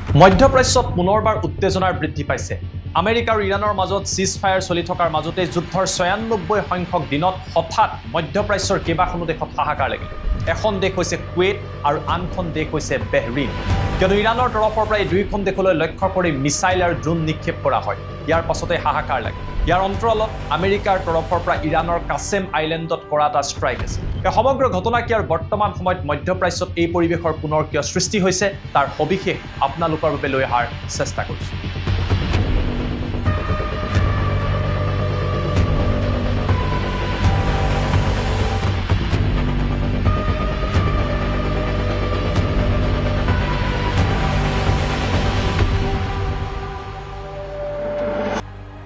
মধ্যপ্ৰাচ্যত পুনৰবাৰ উত্তেজনাৰ বৃদ্ধি পাইছে। আমেৰিকা আৰু ইৰাণৰ মাজত চিজ ফায়াৰ চলি থকাৰ মাজতে যুদ্ধৰ ৯৬ সংখ্যক দিনত হঠাৎ মধ্যপ্ৰাচ্যৰ কেইবাখনো দেশত হাহাকাৰ লাগিল। এখন দেশ হৈছে কুৱেইট আৰু আনখন দেশ হৈছে বেহৰিন। কিয়নো ইৰাণৰ তৰফৰ পৰা এই দুয়োখন দেশলৈ লক্ষ্য কৰি মিছাইল আৰু ড্ৰোন নিক্ষেপ কৰা হয়। ইয়াৰ পাছতে হাহাকাৰ লাগে। ইয়াৰ অন্তৰালত আমেৰিকাৰ তৰফৰ পৰা ইৰাণৰ কাছেম আইলেণ্ডত কৰা এটা ষ্ট্ৰাইক আছে। এই সমগ্ৰ ঘটনা কি আৰু বৰ্তমান সময়ত মধ্যপ্ৰাচ্যত এই পৰিৱেশৰ পুনৰ কিয় সৃষ্টি হৈছে তাৰ সবিশেষ আপোনালোকৰ বাবে লৈ অহাৰ চেষ্টা কৰিছোঁ।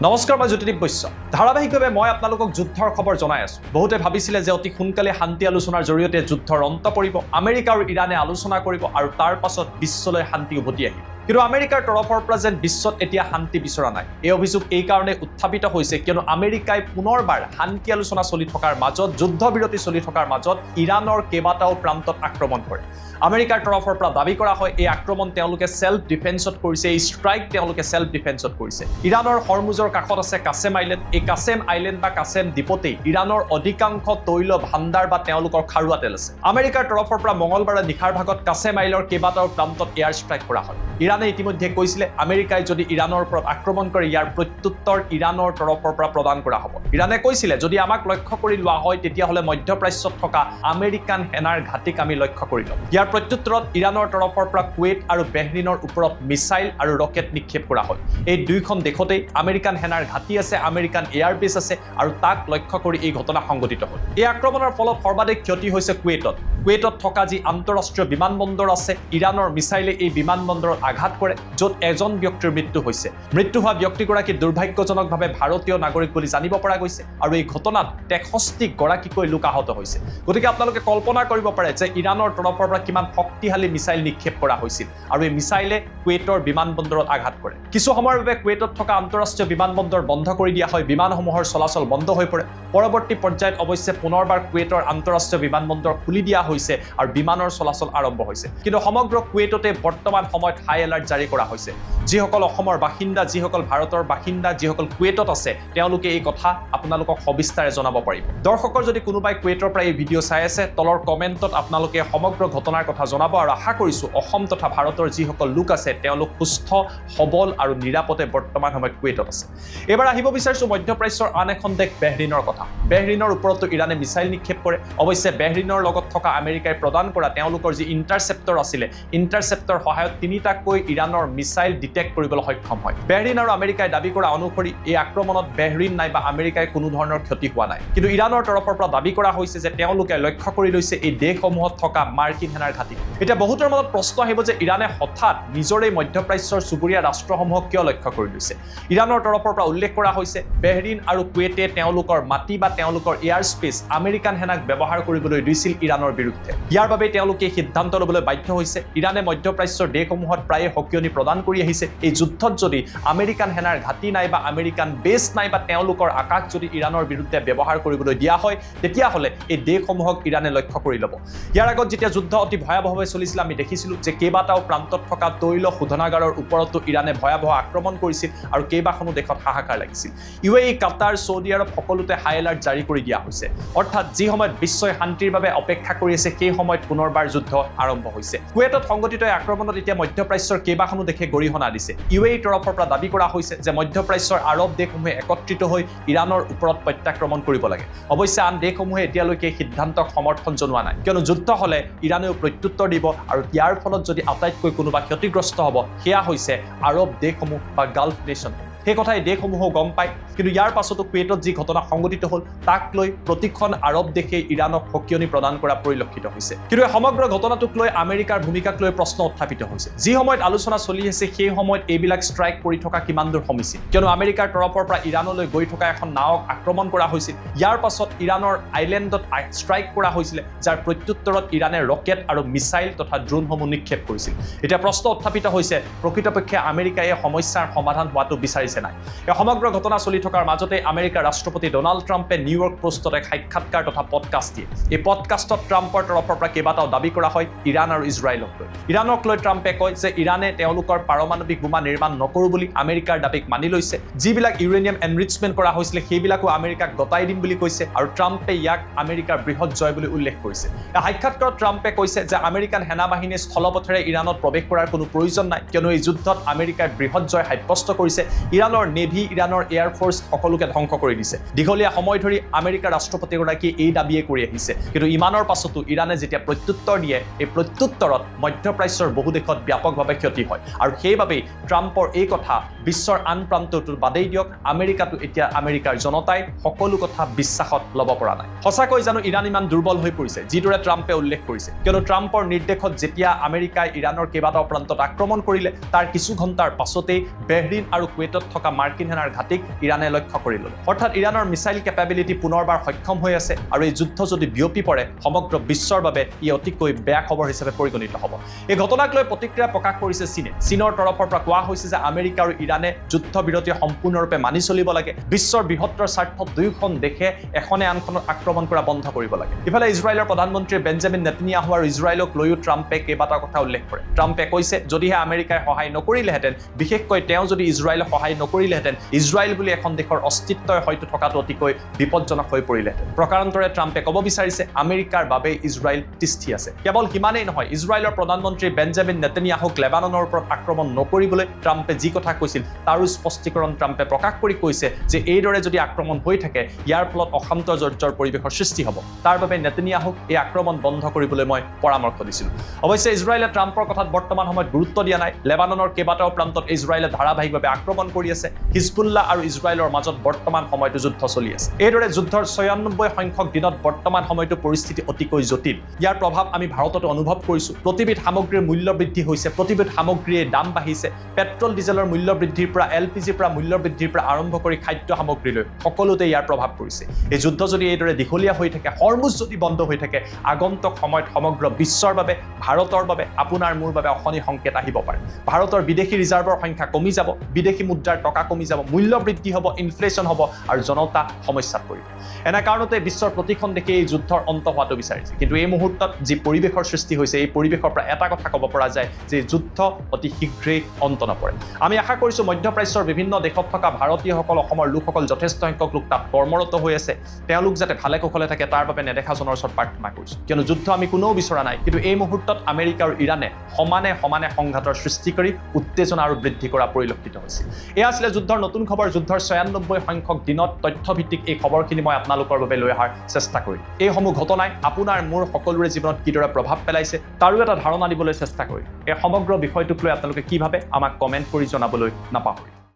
নমস্কাৰ, মই জ্যোতিদীপ বৈশ্য। ধাৰাবাহিকভাৱে মই আপোনালোকক যুদ্ধৰ খবৰ জনাই আছো। বহুতে ভাবিছিলে যে অতি সোনকালে শান্তি আলোচনাৰ জৰিয়তে যুদ্ধৰ অন্ত পৰিব, আমেৰিকা আৰু ইৰাণে আলোচনা কৰিব আৰু তাৰ পাছত বিশ্বলৈ শান্তি উভতি আহিব। কিন্তু আমেৰিকাৰ তৰফৰ পৰা যেন বিশ্বত এতিয়া শান্তি বিচৰা নাই। এই অভিযোগ এই কাৰণে উত্থাপিত হৈছে কিয়নো আমেৰিকাই পুনৰবাৰ শান্তি আলোচনা চলি থকাৰ মাজত, যুদ্ধবিৰতি চলি থকাৰ মাজত ইৰাণৰ কেইবাটাও প্ৰান্তত আক্ৰমণ কৰে। আমেৰিকাৰ তৰফৰ পৰা দাবী কৰা হয় এই আক্ৰমণ তেওঁলোকে সেল্ফ ডিফেন্সত কৰিছে, এই ষ্ট্ৰাইক তেওঁলোকে সেল্ফ ডিফেন্সত কৰিছে। ইৰাণৰ হৰমুজৰ কাষত আছে কাছেম আইলেণ্ড। এই কাছেম আইলেণ্ড বা কাছেম দ্বীপতেই ইৰাণৰ অধিকাংশ তৈল ভাণ্ডাৰ বা তেওঁলোকৰ খাৰুৱা তেল আছে। আমেৰিকাৰ তৰফৰ পৰা মঙলবাৰে নিশাৰ ভাগত কাছেম আইলৰ কেইবাটাও প্ৰান্তত এয়াৰ ষ্ট্ৰাইক কৰা হয়। ইৰাণে ইতিমধ্যে কৈছিলে আমেৰিকাই যদি ইৰাণৰ ওপৰত আক্ৰমণ কৰে ইয়াৰ প্ৰত্যুত্তৰ ইৰাণৰ তৰফৰ পৰা প্ৰদান কৰা হ'ব। ইৰাণে কৈছিলে যদি আমাক লক্ষ্য কৰি লোৱা হয় তেতিয়াহ'লে মধ্যপ্ৰাচ্যত থকা আমেৰিকান সেনাৰ ঘাটিক আমি লক্ষ্য কৰি ল'ম। ইয়াৰ প্ৰত্যুত্তৰত ইৰাণৰ তৰফৰ পৰা কুৱেইট আৰু বেহৰিনৰ ওপৰত মিছাইল আৰু ৰকেট নিক্ষেপ কৰা হয়। এই দুয়োখন দেশতেই আমেৰিকান সেনাৰ ঘাটি আছে, আমেৰিকান এয়াৰবেছ আছে আৰু তাক লক্ষ্য কৰি এই ঘটনা সংঘটিত হ'ল। এই আক্ৰমণৰ ফলত সৰ্বাধিক ক্ষতি হৈছে কুৱেইটত। কুৱেইটত থকা যি আন্তঃৰাষ্ট্ৰীয় বিমানবন্দৰ আছে, ইৰাণৰ মিছাইলে এই বিমানবন্দৰত আঘাত কৰে, য'ত এজন ব্যক্তিৰ মৃত্যু হৈছে। মৃত্যু হোৱা ব্যক্তিগৰাকী দুৰ্ভাগ্যজনকভাৱে ভাৰতীয় নাগৰিক বুলি জানিব পৰা গৈছে আৰু এই ঘটনাত ৬৩ গৰাকীকৈ লোক আহত হৈছে। গতিকে আপোনালোকে কল্পনা কৰিব পাৰে যে ইৰাণৰ তৰফৰ পৰা কিমান শক্তিশালী মিছাইল নিক্ষেপ কৰা হৈছিল আৰু এই মিছাইলে কুৱেইটৰ বিমানবন্দৰত আঘাত কৰে। কিছু সময়ৰ বাবে কুৱেইটত থকা আন্তঃৰাষ্ট্ৰীয় বিমানবন্দৰ বন্ধ কৰি দিয়া হয়, বিমানসমূহৰ চলাচল বন্ধ হৈ পৰে। পৰৱৰ্তী পৰ্যায়ত অৱশ্যে পুনৰবাৰ কুৱেইটৰ আন্তঃৰাষ্ট্ৰীয় বিমানবন্দৰ খুলি দিয়া হৈছে আৰু বিমানৰ চলাচল আৰম্ভ হৈছে। কিন্তু সমগ্ৰ কুৱেইটতে বৰ্তমান সময়ত হাই এলাৰ্ট জাৰি কৰা হৈছে। যিসকল অসমৰ বাসিন্দা, যিসকল ভাৰতৰ বাসিন্দা, যিসকল কুৱেইটত আছে তেওঁলোকে এই কথা আপোনালোকক সবিস্তাৰে জনাব পাৰিব। দৰ্শকৰ যদি কোনোবাই কুৱেইটৰ পৰা এই ভিডিঅ' চাই আছে তলৰ কমেণ্টত আপোনালোকে সমগ্ৰ ঘটনাৰ কথা জনাব আৰু আশা কৰিছোঁ অসম তথা ভাৰতৰ যিসকল লোক আছে তেওঁলোক সুস্থ, সবল আৰু নিৰাপদে বৰ্তমান সময়ত কুৱেইটত আছে। এইবাৰ আহিব বিচাৰিছোঁ মধ্যপ্ৰাচ্যৰ আন এখন দেশ বেহৰিনৰ কথা। বেহৰিনৰ ওপৰতো ইৰাণে মিছাইল নিক্ষেপ কৰে। অৱশ্যে বেহৰিনৰ লগত থকা আমেৰিকাই প্ৰদান কৰা তেওঁলোকৰ যি ইণ্টাৰচেপ্টৰ আছিলে, ইণ্টাৰচেপ্টৰ সহায়ত ৩টাকৈ ইৰাণৰ মিছাইল ডিটেক্ট কৰিবলৈ সক্ষম হয়। বেহৰিন আৰু আমেৰিকাই দাবী কৰা অনুসৰি এই আক্ৰমণত বেহৰিন নাইবা আমেৰিকাই কোনো ধৰণৰ ক্ষতি হোৱা নাই। কিন্তু ইৰাণৰ তৰফৰ পৰা দাবী কৰা হৈছে যে তেওঁলোকে লক্ষ্য কৰি লৈছে এই দেশসমূহত থকা মাৰ্কিন সেনাৰ ঘাটি। এতিয়া বহুতৰ মনত প্ৰশ্ন আহিব যে ইৰাণে হঠাৎ নিজৰে মধ্যপ্ৰাচ্যৰ চুবুৰীয়া ৰাষ্ট্ৰসমূহক কিয় লক্ষ্য কৰি লৈছে। ইৰাণৰ তৰফৰ পৰা উল্লেখ কৰা হৈছে বেহৰিন আৰু কুৱেইটে তেওঁলোকৰ মাটি বা তেওঁলোকৰ এয়াৰ স্পেচ আমেৰিকান সেনাক ব্যৱহাৰ কৰিবলৈ দিছিল ইৰাণৰ বিৰুদ্ধে। ইয়াৰ বাবে তেওঁলোকে সিদ্ধান্ত ল'বলৈ বাধ্য হৈছে। ইৰাণে মধ্যপ্ৰাচ্যৰ দেশসমূহত প্ৰায়ে সকিয়নি প্ৰদান কৰি আহিছে। এই যুদ্ধত যদি আমেৰিকান সেনাৰ ঘাটি নাইবা আমেৰিকান বেছ নাইবা তেওঁলোকৰ আকাশ যদি ইৰাণৰ বিৰুদ্ধে ব্যৱহাৰ কৰিবলৈ দিয়া হয় তেতিয়াহ'লে এই দেশসমূহক ইৰাণে লক্ষ্য কৰি ল'ব। ইয়াৰ আগত যেতিয়া যুদ্ধ অতি ভয়াৱহভাৱে চলিছিল আমি দেখিছিলোঁ যে কেইবাটাও প্ৰান্তত থকা তৈল শোধনাগাৰৰ ওপৰতো ইৰাণে ভয়াৱহ আক্ৰমণ কৰিছিল আৰু কেইবাখনো দেশত হাহাকাৰ লাগিছিল। UAE, কাটাৰ, ছৌদি আৰৱ সকলোতে হাই এলাৰ্ট জাৰি কৰি দিয়া হৈছে। অৰ্থাৎ যি সময়ত বিশ্বই শান্তিৰ বাবে অপেক্ষা কৰি আছে সেই সময়ত পুনৰবাৰ যুদ্ধ আৰম্ভ হৈছে। কুৱেইটত সংঘটিত এই আক্ৰমণত এতিয়া মধ্যপ্ৰাচ্যৰ কেইবাখনো দেশে গৰিহণা দিছে। UAE তৰফৰ পৰা দাবী কৰা হৈছে যে মধ্যপ্ৰাচ্যৰ আৰৱ দেশসমূহে একত্ৰিত হৈ ইৰাণৰ ওপৰত প্ৰত্যাক্ৰমণ কৰিব লাগে। অৱশ্যে আন দেশসমূহে এতিয়ালৈকে সিদ্ধান্তক সমৰ্থন জনোৱা নাই, কিয়নো যুদ্ধ হ'লে ইৰাণেও প্ৰত্যুত্তৰ দিব আৰু ইয়াৰ ফলত যদি আটাইতকৈ কোনোবা ক্ষতিগ্ৰস্ত হ'ব সেয়া হৈছে আৰৱ দেশসমূহ বা গাল্ফ নেশ্যন। সেই কথাই দেশসমূহেও গম পায়। কিন্তু ইয়াৰ পাছতো কুৱেইটত যি ঘটনা সংঘটিত হ'ল তাক লৈ প্ৰতিখন আৰৱ দেশে ইৰাণক সকিয়নি প্ৰদান কৰা পৰিলক্ষিত হৈছে। কিন্তু এই সমগ্ৰ ঘটনাটোক লৈ আমেৰিকাৰ ভূমিকাক লৈ প্ৰশ্ন উত্থাপিত হৈছে। যি সময়ত আলোচনা চলি আছে সেই সময়ত এইবিলাক ষ্ট্ৰাইক কৰি থকা কিমান দূৰ সমীচীন, কিয়নো আমেৰিকাৰ তৰফৰ পৰা ইৰাণলৈ গৈ থকা এখন নাৱক আক্ৰমণ কৰা হৈছিল। ইয়াৰ পাছত ইৰাণৰ আইলেণ্ডত ষ্ট্ৰাইক কৰা হৈছিলে, যাৰ প্ৰত্যুত্তৰত ইৰাণে ৰকেট আৰু মিছাইল তথা ড্ৰোনসমূহ নিক্ষেপ কৰিছিল। এতিয়া প্ৰশ্ন উত্থাপিত হৈছে প্ৰকৃতপক্ষে আমেৰিকাই এই সমস্যাৰ সমাধান হোৱাটো বিচাৰিছে পাইছে নাই এই সমগ্ৰ ঘটনা চলি থকাৰ মাজতে আমেৰিকাৰ ৰাষ্ট্ৰপতি ডোনাল্ড ট্ৰাম্পে নিউয়ৰ্ক পোষ্টত এক সাক্ষাৎকাৰ তথা পডকাষ্ট দিয়ে এই পডকাষ্টত ট্ৰাম্পৰ তৰফৰ পৰা কেইবাটাও দাবী কৰা হয় ইৰাণ আৰু ইজৰাইলক লৈ ইৰাণক লৈ ট্ৰাম্পে কয় যে ইৰাণে তেওঁলোকৰ পাৰমাণৱিক বোমা নিৰ্মাণ নকৰো বুলি আমেৰিকাৰ দাবীক মানি লৈছে যিবিলাক ইউৰেনিয়াম এনৰিচমেণ্ট কৰা হৈছিল সেইবিলাকো আমেৰিকাক গতাই দিম বুলি কৈছে আৰু ট্ৰাম্পে ইয়াক আমেৰিকাৰ বৃহৎ জয় বুলি উল্লেখ কৰিছে এই সাক্ষাৎকাৰত ট্ৰাম্পে কৈছে যে আমেৰিকান সেনাবাহিনীয়ে স্থলপথেৰে ইৰাণত প্ৰৱেশ কৰাৰ কোনো প্ৰয়োজন নাই কিয়নো এই যুদ্ধত আমেৰিকাৰ বৃহৎ জয় সাব্যস্ত কৰিছে ইৰাণৰ নেভি ইৰাণৰ এয়াৰ ফ'ৰ্চ সকলোকে ধ্বংস কৰি দিছে দীঘলীয়া সময় ধৰি আমেৰিকাৰ ৰাষ্ট্ৰপতিগৰাকীয়ে এই দাবীয়ে কৰি আহিছে কিন্তু ইমানৰ পাছতো ইৰাণে যেতিয়া প্ৰত্যুত্তৰ দিয়ে এই প্ৰত্যুত্তৰত মধ্যপ্ৰাচ্যৰ বহু দেশত ব্যাপকভাৱে ক্ষতি হয় আৰু সেইবাবেই ট্ৰাম্পৰ এই কথা বিশ্বৰ আন প্ৰান্তটো বাদেই দিয়ক আমেৰিকাটো এতিয়া আমেৰিকাৰ জনতাই সকলো কথা বিশ্বাসত ল'ব পৰা নাই সঁচাকৈ জানো ইৰাণ ইমান দুৰ্বল হৈ পৰিছে যিদৰে ট্ৰাম্পে উল্লেখ কৰিছে কিয়নো ট্ৰাম্পৰ নিৰ্দেশত যেতিয়া আমেৰিকাই ইৰাণৰ কেইবাটাও প্ৰান্তত আক্ৰমণ কৰিলে তাৰ কিছু ঘণ্টাৰ পাছতেই বেহৰিন আৰু কুৱেটত থকা মাৰ্কিন সেনাৰ ঘাটিক ইৰাণে লক্ষ্য কৰি ল'লে অৰ্থাৎ ইৰাণৰ মিছাইল কেপাবিলিটি পুনৰবাৰ সক্ষম হৈ আছে আৰু এই যুদ্ধ যদি বিয়পি পৰে সমগ্ৰ বিশ্বৰ বাবে ই অতিকৈ বেয়া খবৰ হিচাপে পৰিগণিত হ'ব এই ঘটনাক লৈ প্ৰতিক্ৰিয়া প্ৰকাশ কৰিছে চীনৰ তৰফৰ পৰা কোৱা হৈছে যে আমেৰিকা আৰু ইৰাণে যুদ্ধবিৰতি সম্পূৰ্ণৰূপে মানি চলিব লাগে বিশ্বৰ বৃহত্তৰ স্বাৰ্থত দুয়োখন দেশে এখনে আনখনক আক্ৰমণ কৰা বন্ধ কৰিব লাগে ইফালে ইজৰাইলৰ প্ৰধানমন্ত্ৰী বেঞ্জামিন নেতানিয়াহু আৰু ইজৰাইলক লৈও ট্ৰাম্পে কেইবাটাও কথা উল্লেখ কৰে ট্ৰাম্পে কৈছে যদিহে আমেৰিকাই সহায় নকৰিলেহেঁতেন বিশেষকৈ তেওঁ যদি ইজৰাইলক সহায় নকৰিলেহেঁতেন ইজৰাইল বুলি এখন দেশৰ অস্তিত্বই হয়তো থকাটো অতিকৈ বিপদজনক হৈ পৰিলেহেঁতেন প্ৰকাৰান্তৰে ট্ৰাম্পে ক'ব বিচাৰিছে আমেৰিকাৰ বাবে ইজৰাইল তিষ্ঠি আছে কেৱল সিমানেই নহয় ইজৰাইলৰ প্ৰধানমন্ত্ৰী বেঞ্জামিন নেতানিয়াহুক লেবাননৰ ওপৰত আক্ৰমণ নকৰিবলৈ ট্ৰাম্পে যি কথা কৈছিল তাৰো স্পষ্টীকৰণ ট্ৰাম্পে প্ৰকাশ কৰি কৈছে যে এইদৰে যদি আক্ৰমণ হৈ থাকে ইয়াৰ ফলত অশান্ত জৰ্জৰ পৰিৱেশৰ সৃষ্টি হ'ব তাৰ বাবে নেতানিয়াহুক এই আক্ৰমণ বন্ধ কৰিবলৈ মই পৰামৰ্শ দিছিলোঁ অৱশ্যে ইজৰাইলে ট্ৰাম্পৰ কথাত বৰ্তমান সময়ত গুৰুত্ব দিয়া নাই লেবাননৰ কেইবাটাও প্ৰান্তত ইজৰাইলে ধাৰাবাহিকভাৱে আক্ৰমণ কৰি আছে হিজবুল্লাহ আৰু ইজৰাইলৰ মাজত বৰ্তমান সময়তো যুদ্ধ চলি আছে এইদৰে যুদ্ধৰ ৯৬ সংখ্যক দিনত বৰ্তমান সময়তো পৰিস্থিতি অতিকৈ জটিল ইয়াৰ প্ৰভাৱ আমি ভাৰতত অনুভৱ কৰিছোঁ প্ৰতিবিধ সামগ্ৰীৰ মূল্য বৃদ্ধি হৈছে প্ৰতিবিধ সামগ্ৰীৰ দাম বাঢ়িছে পেট্ৰল ডিজেলৰ মূল্য বৃদ্ধিৰ পৰা LPGৰ পৰা মূল্য বৃদ্ধিৰ পৰা আৰম্ভ কৰি খাদ্য সামগ্ৰীলৈ সকলোতে ইয়াৰ প্ৰভাৱ পৰিছে এই যুদ্ধ যদি এইদৰে দীঘলীয়া হৈ থাকে হৰমুজ যদি বন্ধ হৈ থাকে আগন্তুক সময়ত সমগ্ৰ বিশ্বৰ বাবে ভাৰতৰ বাবে আপোনাৰ মোৰ বাবে অশনি সংকেত আহিব পাৰে ভাৰতৰ বিদেশী ৰিজাৰ্ভৰ সংখ্যা কমি যাব বিদেশী মুদ্ৰাৰ টকা কমি যাব মূল্য বৃদ্ধি হ'ব ইনফ্লেশ্যন হ'ব আৰু জনতা সমস্যাত পৰিব এনে কাৰণতে বিশ্বৰ প্ৰতিখন দেশে এই যুদ্ধৰ অন্ত হোৱাটো বিচাৰিছে কিন্তু এই মুহূৰ্তত যি পৰিৱেশৰ সৃষ্টি হৈছে এই পৰিৱেশৰ পৰা এটা কথা ক'ব পৰা যায় যে যুদ্ধ অতি শীঘ্ৰেই অন্ত নপৰে আমি আশা কৰিছোঁ মধ্যপ্ৰাচ্যৰ বিভিন্ন দেশত থকা ভাৰতীয়সকল অসমৰ লোকসকল যথেষ্ট সংখ্যক লোক তাত কৰ্মৰত হৈ আছে তেওঁলোক যাতে ভালে কুশলে থাকে তাৰ বাবে নেদেখাজনৰ ওচৰত প্ৰাৰ্থনা কৰিছোঁ কিয়নো যুদ্ধ আমি কোনেও বিচৰা নাই কিন্তু এই মুহূৰ্তত আমেৰিকা আৰু ইৰাণে সমানে সমানে সংঘাতৰ সৃষ্টি কৰি উত্তেজনা আৰু বৃদ্ধি কৰা পৰিলক্ষিত হৈছে এয়া আছিলে যুদ্ধৰ নতুন খবৰ যুদ্ধৰ ৯৬ সংখ্যক দিনত তথ্যভিত্তিক এই খবৰখিনি মই আপোনালোকৰ বাবে লৈ অহাৰ চেষ্টা কৰিম এইসমূহ ঘটনাই আপোনাৰ মোৰ সকলোৰে জীৱনত কিদৰে প্ৰভাৱ পেলাইছে তাৰো এটা ধাৰণা দিবলৈ চেষ্টা কৰিম এই সমগ্ৰ বিষয়টোক লৈ আপোনালোকে কি ভাবে আমাক কমেণ্ট কৰি জনাবলৈ নাপাহৰিব